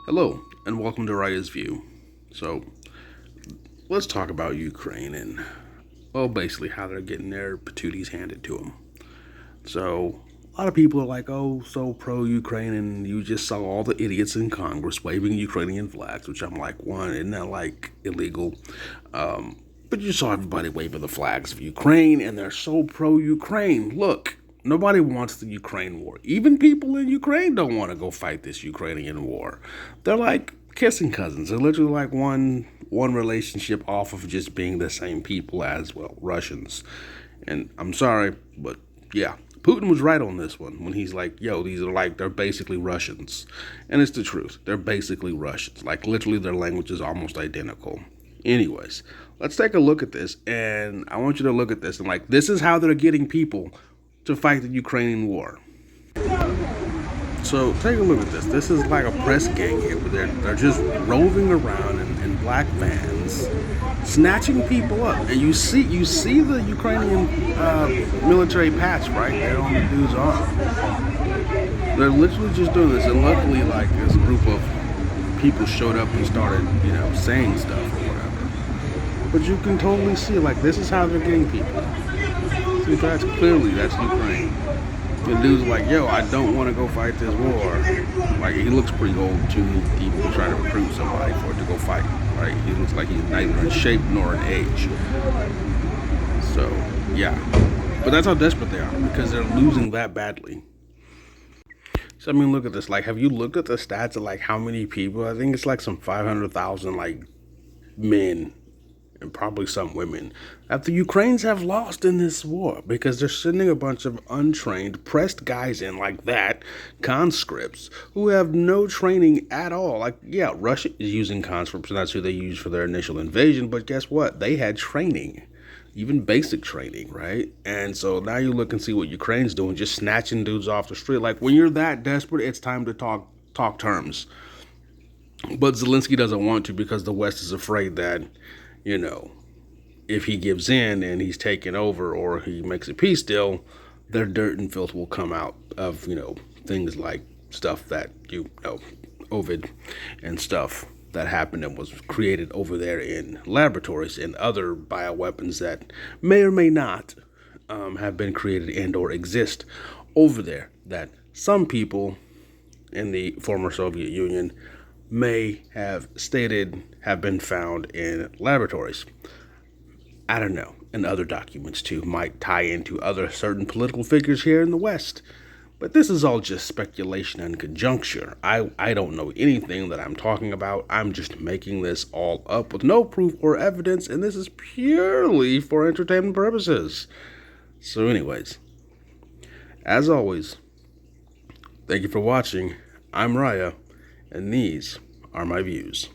Hello, and welcome to Raya's View. So, let's talk about Ukraine and, well, basically how they're getting their patooties handed to them. So, a lot of people are like, oh, so pro-Ukraine, and you just saw all the idiots in Congress waving Ukrainian flags, which I'm like, one, isn't that, like, illegal? But you saw everybody waving the flags of Ukraine, and they're so pro-Ukraine. Look, nobody wants the Ukraine war. Even people in Ukraine don't want to go fight this Ukrainian war. They're like kissing cousins. They're literally like one relationship off of just being the same people as, well, Russians. And I'm sorry, but yeah, Putin was right on this one when he's like, yo, they're basically Russians. And it's the truth. They're basically Russians. Like, literally, their language is almost identical. Anyways, let's take a look at this, and I want you to look at this, and like, this is how they're getting people to fight the Ukrainian war. So take a look at this. This is like a press gang here, where they're just roving around in black vans, snatching people up, and you see the Ukrainian military patch right there on the dude's arm. They're literally just doing this, and luckily, like, this group of people showed up and started, saying stuff or whatever. But you can totally see, like, this is how they're getting people. See, that's Ukraine. The dude's like, yo, I don't want to go fight this war. Like, he looks pretty old, too. He was trying to recruit somebody for it to go fight, right? He looks like he's neither in shape nor in age. So, yeah. But that's how desperate they are, because they're losing that badly. So, I mean, look at this. Like, have you looked at the stats of, like, how many people? I think it's like some 500,000, like, men and probably some women that the Ukrainians have lost in this war, because they're sending a bunch of untrained, pressed guys in like that, conscripts, who have no training at all. Like, yeah, Russia is using conscripts, and that's who they used for their initial invasion, but guess what? They had training, even basic training, right? And so now you look and see what Ukraine's doing, just snatching dudes off the street. Like, when you're that desperate, it's time to talk terms. But Zelensky doesn't want to, because the West is afraid that, if he gives in and he's taken over, or he makes a peace deal, their dirt and filth will come out of, things like stuff that, Ovid and stuff that happened and was created over there in laboratories, and other bioweapons that may or may not have been created and or exist over there, that some people in the former Soviet Union may have stated have been found in laboratories. I don't know. And other documents, too, might tie into other certain political figures here in the West. But this is all just speculation and conjecture. I don't know anything that I'm talking about. I'm just making this all up with no proof or evidence, and this is purely for entertainment purposes. So anyways, as always, thank you for watching. I'm Raya, and these are my views.